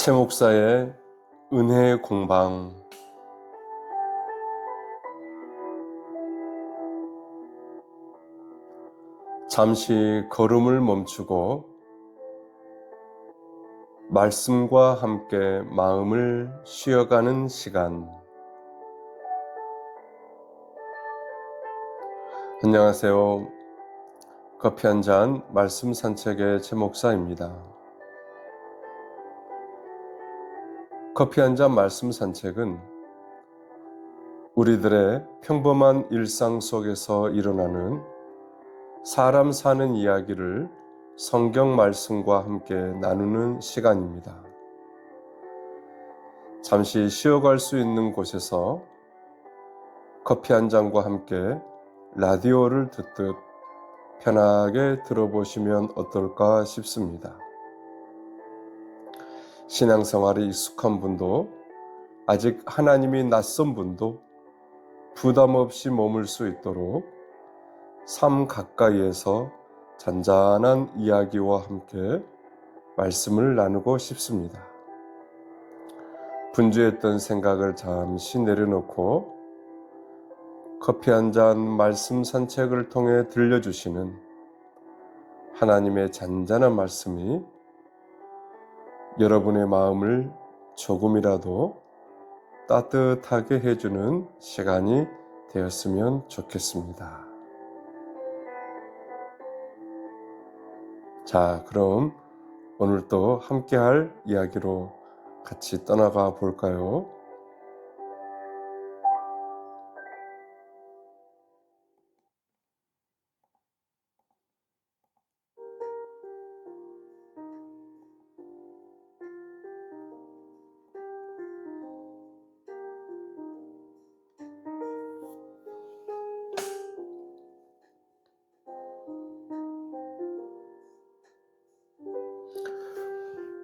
최 목사의 은혜 공방. 잠시 걸음을 멈추고 말씀과 함께 마음을 쉬어가는 시간. 안녕하세요. 커피 한 잔 말씀 산책의 최 목사입니다. 커피 한 잔 말씀 산책은 우리들의 평범한 일상 속에서 일어나는 사람 사는 이야기를 성경 말씀과 함께 나누는 시간입니다. 잠시 쉬어갈 수 있는 곳에서 커피 한 잔과 함께 라디오를 듣듯 편하게 들어보시면 어떨까 싶습니다. 신앙생활에 익숙한 분도 아직 하나님이 낯선 분도 부담 없이 머물 수 있도록 삶 가까이에서 잔잔한 이야기와 함께 말씀을 나누고 싶습니다. 분주했던 생각을 잠시 내려놓고 커피 한 잔 말씀 산책을 통해 들려주시는 하나님의 잔잔한 말씀이 여러분의 마음을 조금이라도 따뜻하게 해주는 시간이 되었으면 좋겠습니다. 자, 그럼 오늘도 함께할 이야기로 같이 떠나가 볼까요?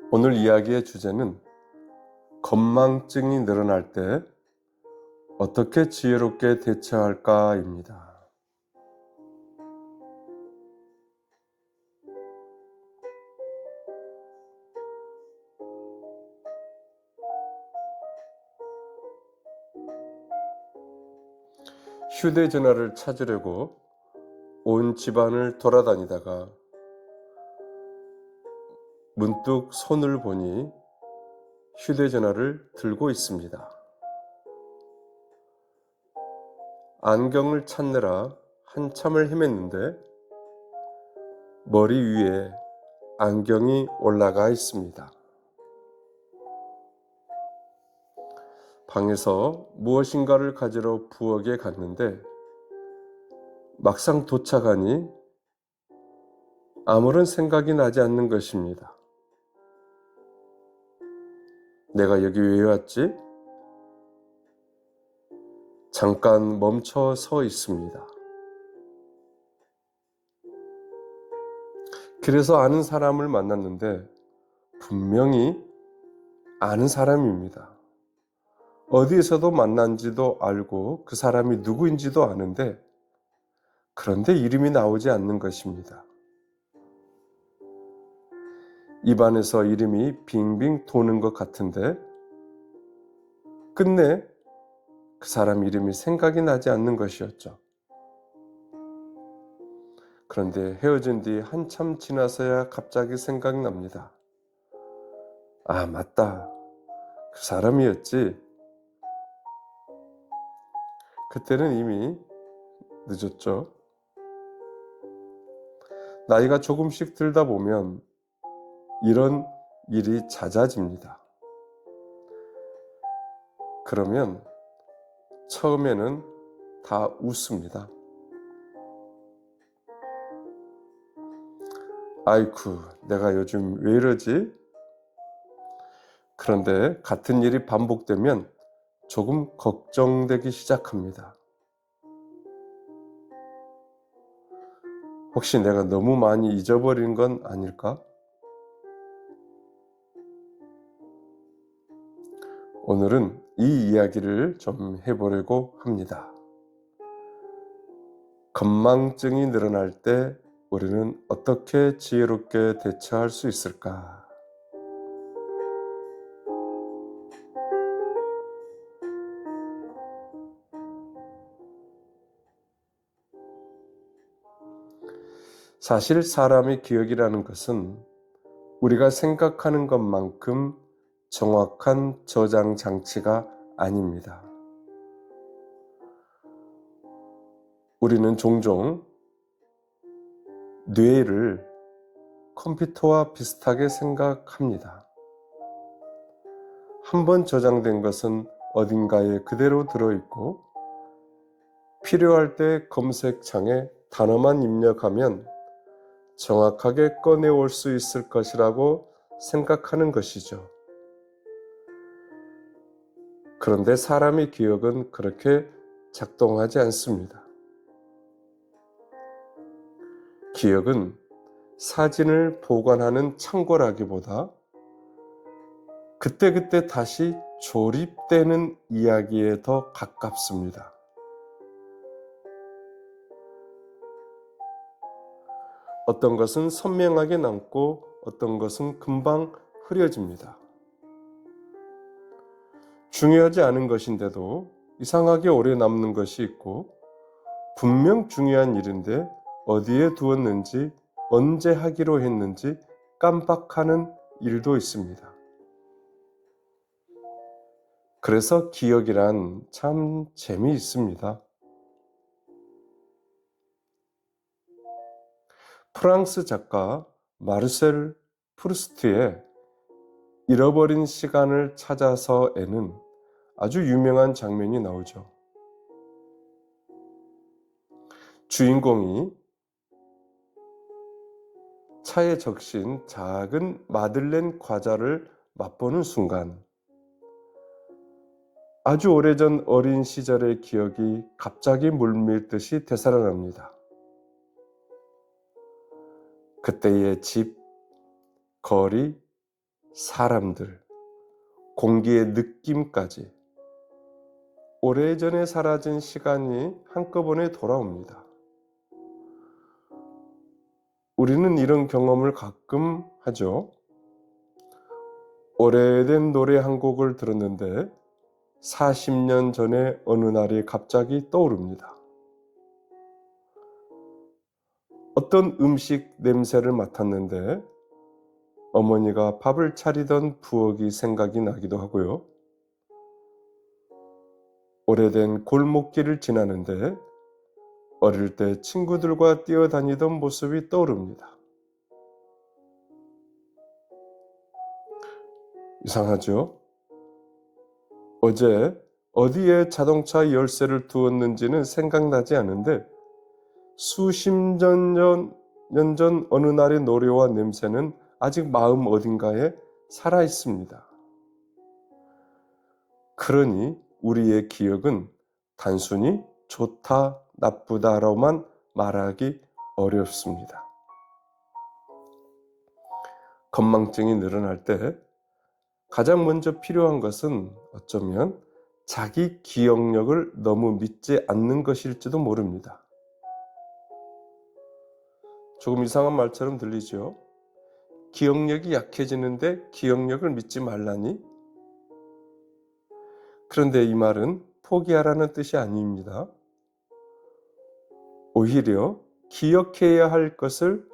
오늘 이야기의 주제는 건망증이 늘어날 때 어떻게 지혜롭게 대처할까입니다. 휴대전화를 찾으려고 온 집안을 돌아다니다가 문득 손을 보니 휴대전화를 들고 있습니다. 안경을 찾느라 한참을 헤맸는데 머리 위에 안경이 올라가 있습니다. 방에서 무엇인가를 가지러 부엌에 갔는데 막상 도착하니 아무런 생각이 나지 않는 것입니다. 내가 여기 왜 왔지? 잠깐 멈춰 서 있습니다. 그래서 아는 사람을 만났는데 분명히 아는 사람입니다. 어디에서도 만난지도 알고 그 사람이 누구인지도 아는데 그런데 이름이 나오지 않는 것입니다. 입안에서 이름이 빙빙 도는 것 같은데 끝내 그 사람 이름이 생각이 나지 않는 것이었죠. 그런데 헤어진 뒤 한참 지나서야 갑자기 생각납니다. 아, 맞다. 그 사람이었지. 그때는 이미 늦었죠. 나이가 조금씩 들다 보면 이런 일이 잦아집니다. 그러면 처음에는 다 웃습니다. 아이쿠, 내가 요즘 왜 이러지? 그런데 같은 일이 반복되면 조금 걱정되기 시작합니다. 혹시 내가 너무 많이 잊어버린 건 아닐까? 오늘은 이 이야기를 좀 해보려고 합니다. 건망증이 늘어날 때 우리는 어떻게 지혜롭게 대처할 수 있을까? 사실 사람의 기억이라는 것은 우리가 생각하는 것만큼 정확한 저장 장치가 아닙니다. 우리는 종종 뇌를 컴퓨터와 비슷하게 생각합니다. 한번 저장된 것은 어딘가에 그대로 들어있고 필요할 때 검색창에 단어만 입력하면 정확하게 꺼내올 수 있을 것이라고 생각하는 것이죠. 그런데 사람의 기억은 그렇게 작동하지 않습니다. 기억은 사진을 보관하는 창고라기보다 그때그때 다시 조립되는 이야기에 더 가깝습니다. 어떤 것은 선명하게 남고 어떤 것은 금방 흐려집니다. 중요하지 않은 것인데도 이상하게 오래 남는 것이 있고 분명 중요한 일인데 어디에 두었는지 언제 하기로 했는지 깜빡하는 일도 있습니다. 그래서 기억이란 참 재미있습니다. 프랑스 작가 마르셀 프루스트의 잃어버린 시간을 찾아서에는 아주 유명한 장면이 나오죠. 주인공이 차에 적신 작은 마들렌 과자를 맛보는 순간 아주 오래전 어린 시절의 기억이 갑자기 물밀듯이 되살아납니다. 그때의 집, 거리, 사람들, 공기의 느낌까지 오래전에 사라진 시간이 한꺼번에 돌아옵니다. 우리는 이런 경험을 가끔 하죠. 오래된 노래 한 곡을 들었는데 40년 전에 어느 날이 갑자기 떠오릅니다. 어떤 음식 냄새를 맡았는데 어머니가 밥을 차리던 부엌이 생각이 나기도 하고요. 오래된 골목길을 지나는데 어릴 때 친구들과 뛰어다니던 모습이 떠오릅니다. 이상하죠? 어제 어디에 자동차 열쇠를 두었는지는 생각나지 않은데 수십 년 전 어느 날의 노래와 냄새는 아직 마음 어딘가에 살아 있습니다. 그러니 우리의 기억은 단순히 좋다, 나쁘다로만 말하기 어렵습니다. 건망증이 늘어날 때 가장 먼저 필요한 것은 어쩌면 자기 기억력을 너무 믿지 않는 것일지도 모릅니다. 조금 이상한 말처럼 들리죠? 기억력이 약해지는데 기억력을 믿지 말라니? 그런데 이 말은 포기하라는 뜻이 아닙니다. 오히려 기억해야 할 것을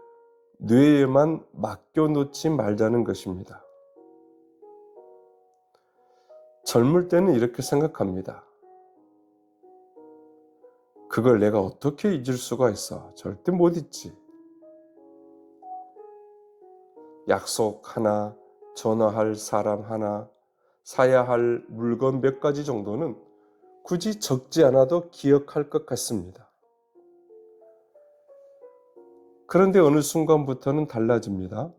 뇌에만 맡겨놓지 말자는 것입니다. 젊을 때는 이렇게 생각합니다. 그걸 내가 어떻게 잊을 수가 있어? 절대 못 잊지. 약속 하나, 전화할 사람 하나, 사야 할 물건 몇 가지 정도는 굳이 적지 않아도 기억할 것 같습니다. 그런데 어느 순간부터는 달라집니다.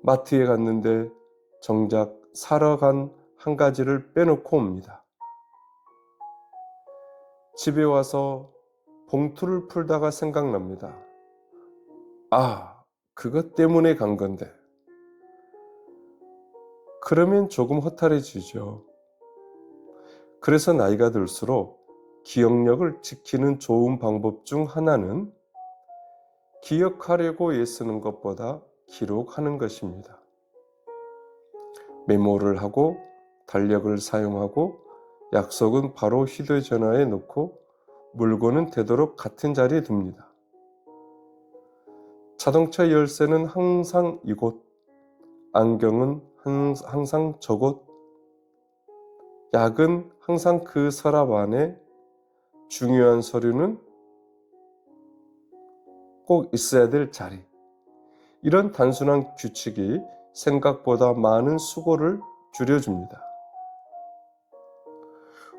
마트에 갔는데 정작 사러 간 한 가지를 빼놓고 옵니다. 집에 와서 봉투를 풀다가 생각납니다. 아, 그것 때문에 간 건데. 그러면 조금 허탈해지죠. 그래서 나이가 들수록 기억력을 지키는 좋은 방법 중 하나는 기억하려고 애쓰는 것보다 기록하는 것입니다. 메모를 하고 달력을 사용하고 약속은 바로 휴대전화에 넣고 물건은 되도록 같은 자리에 둡니다. 자동차 열쇠는 항상 이곳, 안경은 항상 저곳, 약은 항상 그 서랍 안에, 중요한 서류는 꼭 있어야 될 자리. 이런 단순한 규칙이 생각보다 많은 수고를 줄여줍니다.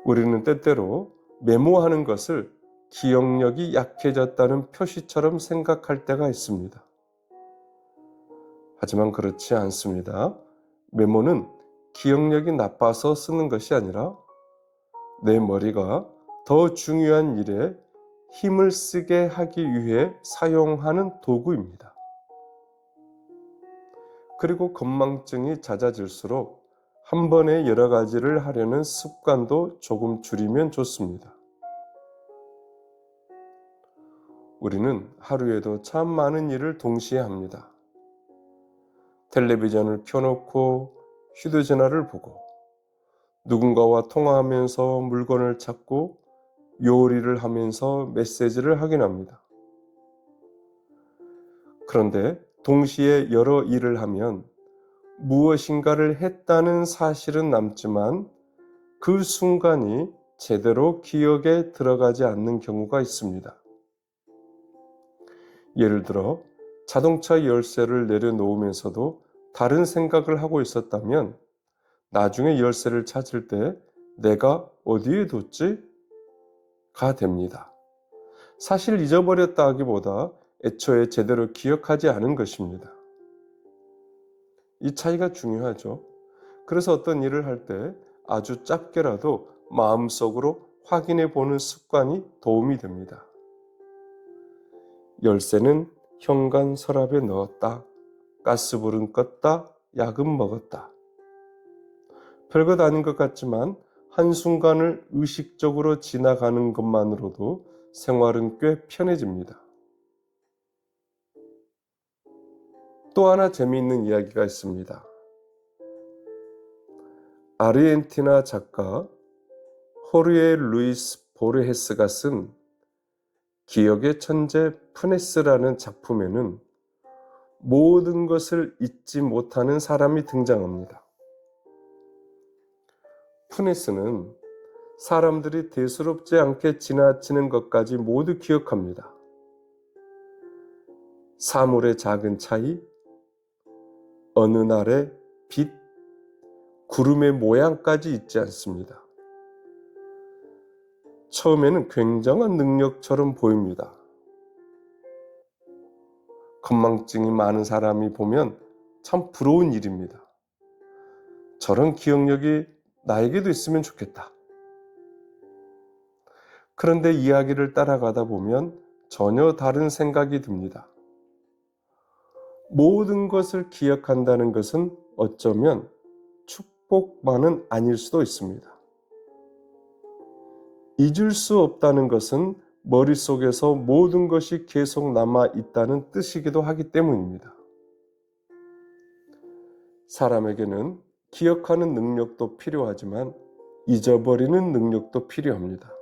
우리는 때때로 메모하는 것을 기억력이 약해졌다는 표시처럼 생각할 때가 있습니다. 하지만 그렇지 않습니다. 메모는 기억력이 나빠서 쓰는 것이 아니라 내 머리가 더 중요한 일에 힘을 쓰게 하기 위해 사용하는 도구입니다. 그리고 건망증이 잦아질수록 한 번에 여러 가지를 하려는 습관도 조금 줄이면 좋습니다. 우리는 하루에도 참 많은 일을 동시에 합니다. 텔레비전을 켜놓고 휴대전화를 보고, 누군가와 통화하면서 물건을 찾고, 요리를 하면서 메시지를 확인합니다. 그런데 동시에 여러 일을 하면 무엇인가를 했다는 사실은 남지만 그 순간이 제대로 기억에 들어가지 않는 경우가 있습니다. 예를 들어 자동차 열쇠를 내려놓으면서도 다른 생각을 하고 있었다면 나중에 열쇠를 찾을 때 내가 어디에 뒀지? 가 됩니다. 사실 잊어버렸다 하기보다 애초에 제대로 기억하지 않은 것입니다. 이 차이가 중요하죠. 그래서 어떤 일을 할 때 아주 짧게라도 마음속으로 확인해 보는 습관이 도움이 됩니다. 열쇠는 현관 서랍에 넣었다. 가스불은 껐다. 약은 먹었다. 별것 아닌 것 같지만 한순간을 의식적으로 지나가는 것만으로도 생활은 꽤 편해집니다. 또 하나 재미있는 이야기가 있습니다. 아르헨티나 작가 호르헤 루이스 보르헤스가 쓴 기억의 천재 푸네스라는 작품에는 모든 것을 잊지 못하는 사람이 등장합니다. 푸네스는 사람들이 대수롭지 않게 지나치는 것까지 모두 기억합니다. 사물의 작은 차이, 어느 날의 빛, 구름의 모양까지 잊지 않습니다. 처음에는 굉장한 능력처럼 보입니다. 건망증이 많은 사람이 보면 참 부러운 일입니다. 저런 기억력이 나에게도 있으면 좋겠다. 그런데 이야기를 따라가다 보면 전혀 다른 생각이 듭니다. 모든 것을 기억한다는 것은 어쩌면 축복만은 아닐 수도 있습니다. 잊을 수 없다는 것은 머릿속에서 모든 것이 계속 남아 있다는 뜻이기도 하기 때문입니다. 사람에게는 기억하는 능력도 필요하지만 잊어버리는 능력도 필요합니다.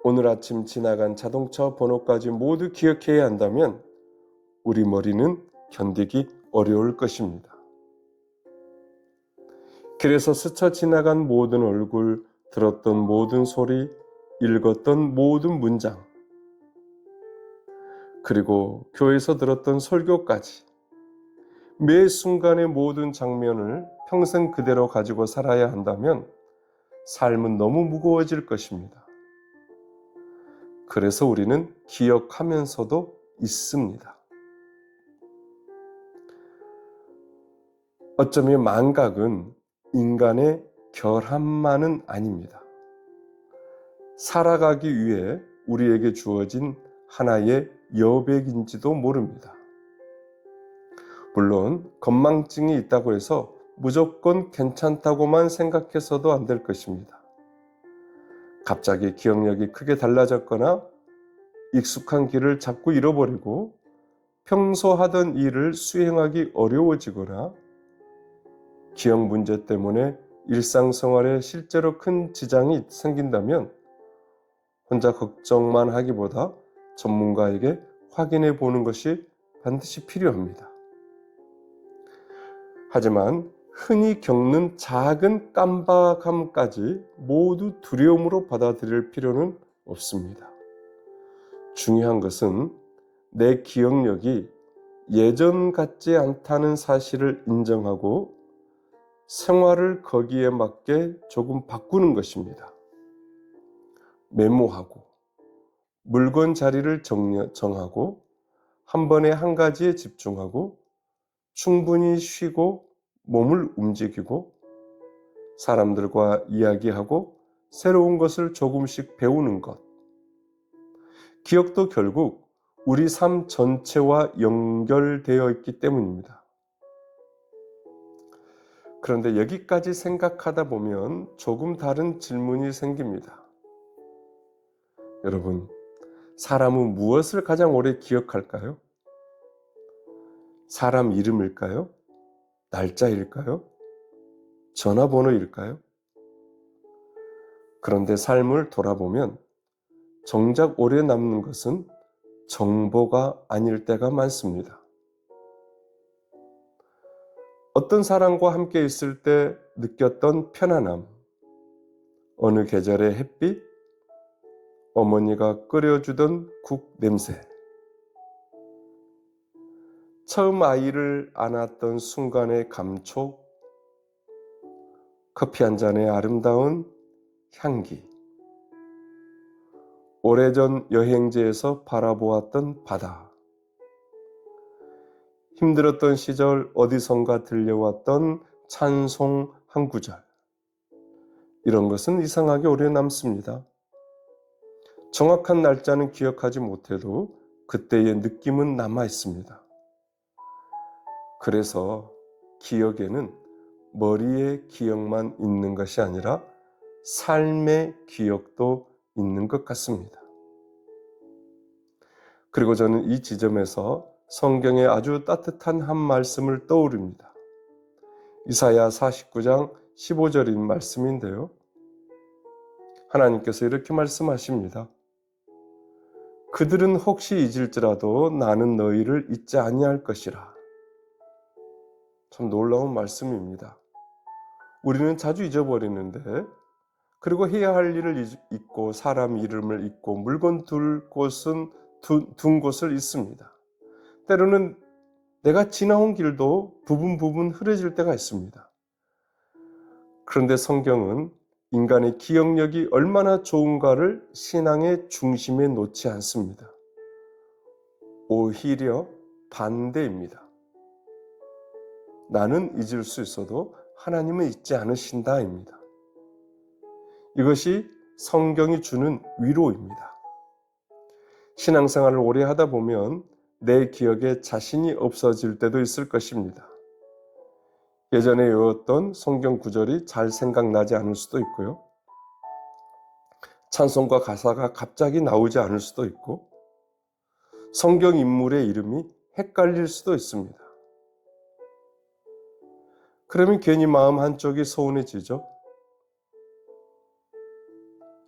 오늘 아침 지나간 자동차 번호까지 모두 기억해야 한다면 우리 머리는 견디기 어려울 것입니다. 길에서 스쳐 지나간 모든 얼굴, 들었던 모든 소리, 읽었던 모든 문장, 그리고 교회에서 들었던 설교까지 매 순간의 모든 장면을 평생 그대로 가지고 살아야 한다면 삶은 너무 무거워질 것입니다. 그래서 우리는 기억하면서도 잊습니다. 어쩌면 망각은 인간의 결함만은 아닙니다. 살아가기 위해 우리에게 주어진 하나의 여백인지도 모릅니다. 물론 건망증이 있다고 해서 무조건 괜찮다고만 생각해서도 안 될 것입니다. 갑자기 기억력이 크게 달라졌거나 익숙한 길을 자꾸 잃어버리고 평소 하던 일을 수행하기 어려워지거나 기억 문제 때문에 일상생활에 실제로 큰 지장이 생긴다면 혼자 걱정만 하기보다 전문가에게 확인해 보는 것이 반드시 필요합니다. 하지만 흔히 겪는 작은 깜박함까지 모두 두려움으로 받아들일 필요는 없습니다. 중요한 것은 내 기억력이 예전 같지 않다는 사실을 인정하고 생활을 거기에 맞게 조금 바꾸는 것입니다. 메모하고 물건 자리를 정하고 한 번에 한 가지에 집중하고 충분히 쉬고 몸을 움직이고 사람들과 이야기하고 새로운 것을 조금씩 배우는 것. 기억도 결국 우리 삶 전체와 연결되어 있기 때문입니다. 그런데 여기까지 생각하다 보면 조금 다른 질문이 생깁니다. 여러분, 사람은 무엇을 가장 오래 기억할까요? 사람 이름일까요? 날짜일까요? 전화번호일까요? 그런데 삶을 돌아보면 정작 오래 남는 것은 정보가 아닐 때가 많습니다. 어떤 사람과 함께 있을 때 느꼈던 편안함, 어느 계절의 햇빛, 어머니가 끓여주던 국 냄새, 처음 아이를 안았던 순간의 감촉, 커피 한 잔의 아름다운 향기, 오래전 여행지에서 바라보았던 바다, 힘들었던 시절 어디선가 들려왔던 찬송 한 구절, 이런 것은 이상하게 오래 남습니다. 정확한 날짜는 기억하지 못해도 그때의 느낌은 남아 있습니다. 그래서 기억에는 머리의 기억만 있는 것이 아니라 삶의 기억도 있는 것 같습니다. 그리고 저는 이 지점에서 성경의 아주 따뜻한 한 말씀을 떠올립니다. 이사야 49장 15절인 말씀인데요. 하나님께서 이렇게 말씀하십니다. 그들은 혹시 잊을지라도 나는 너희를 잊지 아니할 것이라. 참 놀라운 말씀입니다. 우리는 자주 잊어버리는데, 그리고 해야 할 일을 잊고 사람 이름을 잊고 물건 둔 곳을 잊습니다. 때로는 내가 지나온 길도 부분 흐려질 때가 있습니다. 그런데 성경은 인간의 기억력이 얼마나 좋은가를 신앙의 중심에 놓지 않습니다. 오히려 반대입니다. 나는 잊을 수 있어도 하나님은 잊지 않으신다입니다. 이것이 성경이 주는 위로입니다. 신앙생활을 오래 하다 보면 내 기억에 자신이 없어질 때도 있을 것입니다. 예전에 외웠던 성경 구절이 잘 생각나지 않을 수도 있고요. 찬송가 가사가 갑자기 나오지 않을 수도 있고, 성경 인물의 이름이 헷갈릴 수도 있습니다. 그러면 괜히 마음 한쪽이 서운해지죠.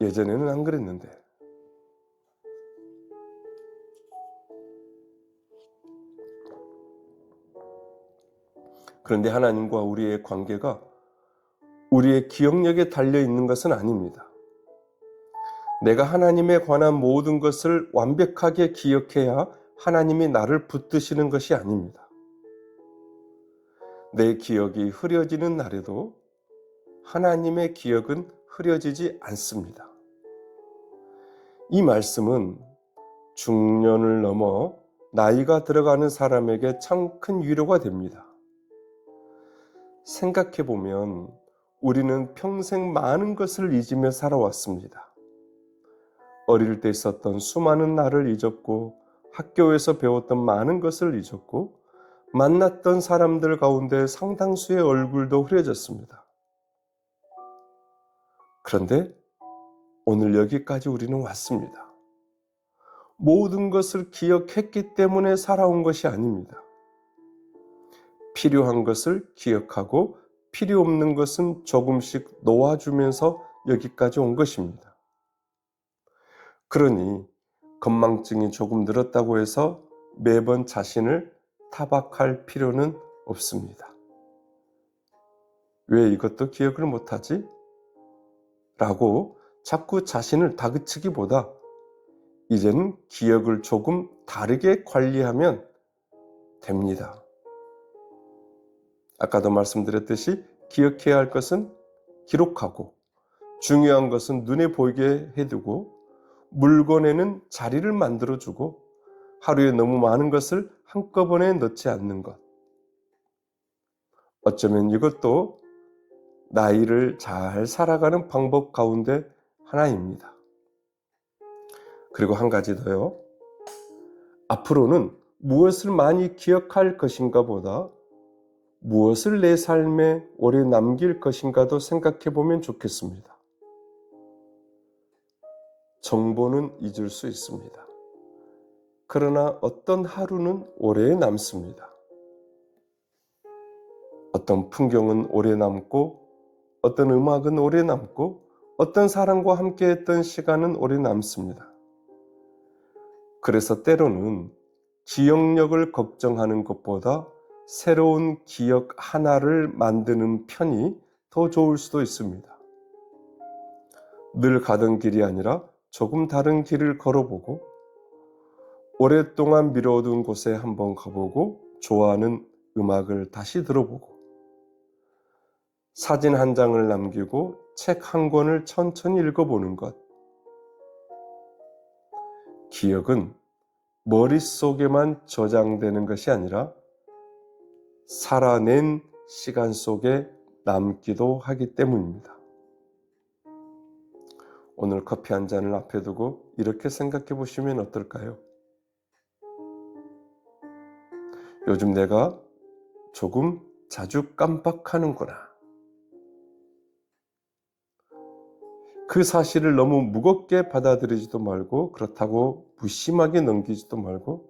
예전에는 안 그랬는데. 그런데 하나님과 우리의 관계가 우리의 기억력에 달려 있는 것은 아닙니다. 내가 하나님에 관한 모든 것을 완벽하게 기억해야 하나님이 나를 붙드시는 것이 아닙니다. 내 기억이 흐려지는 날에도 하나님의 기억은 흐려지지 않습니다. 이 말씀은 중년을 넘어 나이가 들어가는 사람에게 참 큰 위로가 됩니다. 생각해보면 우리는 평생 많은 것을 잊으며 살아왔습니다. 어릴 때 있었던 수많은 날을 잊었고, 학교에서 배웠던 많은 것을 잊었고, 만났던 사람들 가운데 상당수의 얼굴도 흐려졌습니다. 그런데 오늘 여기까지 우리는 왔습니다. 모든 것을 기억했기 때문에 살아온 것이 아닙니다. 필요한 것을 기억하고 필요 없는 것은 조금씩 놓아주면서 여기까지 온 것입니다. 그러니 건망증이 조금 늘었다고 해서 매번 자신을 타박할 필요는 없습니다. 왜 이것도 기억을 못하지? 라고 자꾸 자신을 다그치기보다 이제는 기억을 조금 다르게 관리하면 됩니다. 아까도 말씀드렸듯이 기억해야 할 것은 기록하고 중요한 것은 눈에 보이게 해두고 물건에는 자리를 만들어주고 하루에 너무 많은 것을 한꺼번에 넣지 않는 것. 어쩌면 이것도 나이를 잘 살아가는 방법 가운데 하나입니다. 그리고 한 가지 더요. 앞으로는 무엇을 많이 기억할 것인가 보다 무엇을 내 삶에 오래 남길 것인가도 생각해 보면 좋겠습니다. 정보는 잊을 수 있습니다. 그러나 어떤 하루는 오래 남습니다. 어떤 풍경은 오래 남고 어떤 음악은 오래 남고 어떤 사람과 함께 했던 시간은 오래 남습니다. 그래서 때로는 기억력을 걱정하는 것보다 새로운 기억 하나를 만드는 편이 더 좋을 수도 있습니다. 늘 가던 길이 아니라 조금 다른 길을 걸어보고 오랫동안 미뤄둔 곳에 한번 가보고 좋아하는 음악을 다시 들어보고 사진 한 장을 남기고 책 한 권을 천천히 읽어보는 것. 기억은 머릿속에만 저장되는 것이 아니라 살아낸 시간 속에 남기도 하기 때문입니다. 오늘 커피 한 잔을 앞에 두고 이렇게 생각해 보시면 어떨까요? 요즘 내가 조금 자주 깜빡하는구나. 그 사실을 너무 무겁게 받아들이지도 말고 그렇다고 무심하게 넘기지도 말고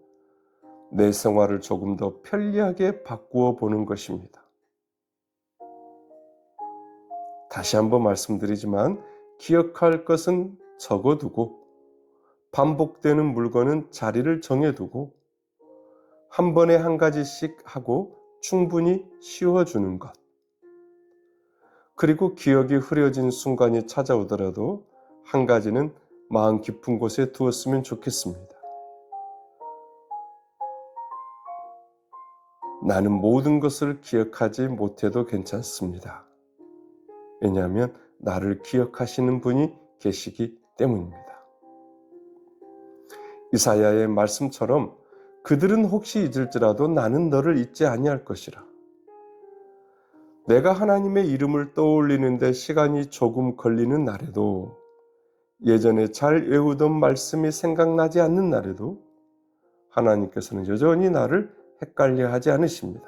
내 생활을 조금 더 편리하게 바꾸어 보는 것입니다. 다시 한번 말씀드리지만 기억할 것은 적어두고 반복되는 물건은 자리를 정해두고 한 번에 한 가지씩 하고 충분히 쉬어주는 것. 그리고 기억이 흐려진 순간이 찾아오더라도 한 가지는 마음 깊은 곳에 두었으면 좋겠습니다. 나는 모든 것을 기억하지 못해도 괜찮습니다. 왜냐하면 나를 기억하시는 분이 계시기 때문입니다. 이사야의 말씀처럼 그들은 혹시 잊을지라도 나는 너를 잊지 아니할 것이라. 내가 하나님의 이름을 떠올리는데 시간이 조금 걸리는 날에도 예전에 잘 외우던 말씀이 생각나지 않는 날에도 하나님께서는 여전히 나를 헷갈려 하지 않으십니다.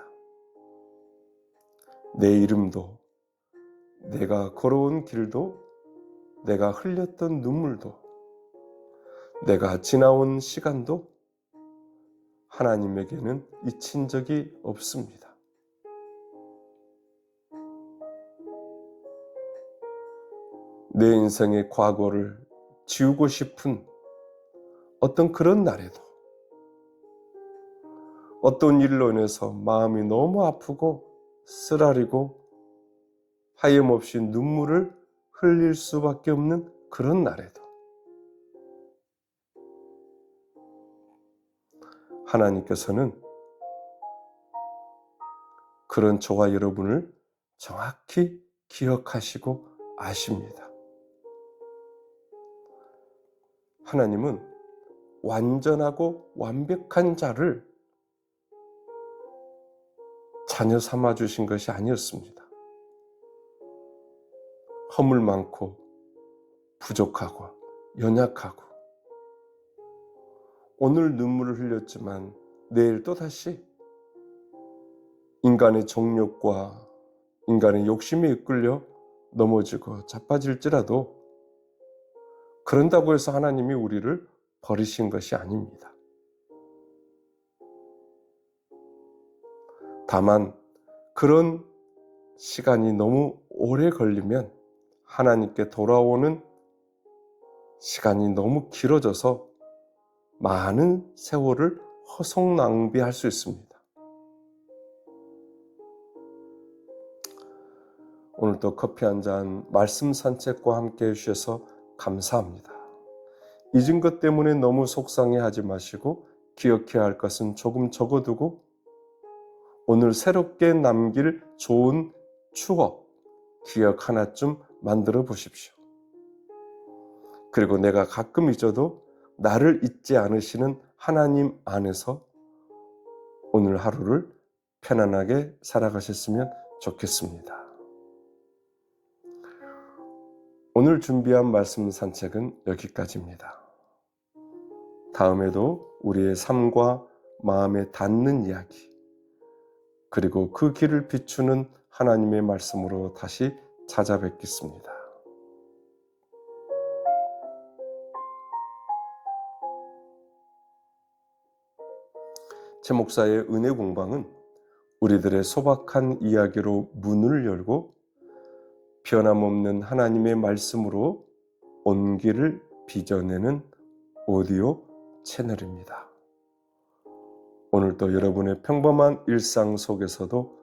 내 이름도, 내가 걸어온 길도, 내가 흘렸던 눈물도, 내가 지나온 시간도 하나님에게는 잊힌 적이 없습니다. 내 인생의 과거를 지우고 싶은 어떤 그런 날에도 어떤 일로 인해서 마음이 너무 아프고 쓰라리고 하염없이 눈물을 흘릴 수밖에 없는 그런 날에도 하나님께서는 그런 저와 여러분을 정확히 기억하시고 아십니다. 하나님은 완전하고 완벽한 자를 자녀 삼아 주신 것이 아니었습니다. 허물 많고 부족하고 연약하고 오늘 눈물을 흘렸지만 내일 또다시 인간의 정욕과 인간의 욕심에 이끌려 넘어지고 자빠질지라도 그런다고 해서 하나님이 우리를 버리신 것이 아닙니다. 다만 그런 시간이 너무 오래 걸리면 하나님께 돌아오는 시간이 너무 길어져서 많은 세월을 허송 낭비할 수 있습니다. 오늘도 커피 한 잔 말씀 산책과 함께 해주셔서 감사합니다. 잊은 것 때문에 너무 속상해하지 마시고 기억해야 할 것은 조금 적어두고 오늘 새롭게 남길 좋은 추억, 기억 하나쯤 만들어 보십시오. 그리고 내가 가끔 잊어도 나를 잊지 않으시는 하나님 안에서 오늘 하루를 편안하게 살아가셨으면 좋겠습니다. 오늘 준비한 말씀 산책은 여기까지입니다. 다음에도 우리의 삶과 마음에 닿는 이야기, 그리고 그 길을 비추는 하나님의 말씀으로 다시 찾아뵙겠습니다. 제 목사의 은혜 공방은 우리들의 소박한 이야기로 문을 열고 변함없는 하나님의 말씀으로 온기를 빚어내는 오디오 채널입니다. 오늘도 여러분의 평범한 일상 속에서도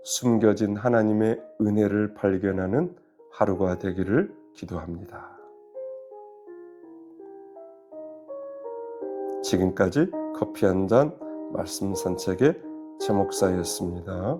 숨겨진 하나님의 은혜를 발견하는 하루가 되기를 기도합니다. 지금까지 커피 한 잔 말씀 산책의 제 목사였습니다.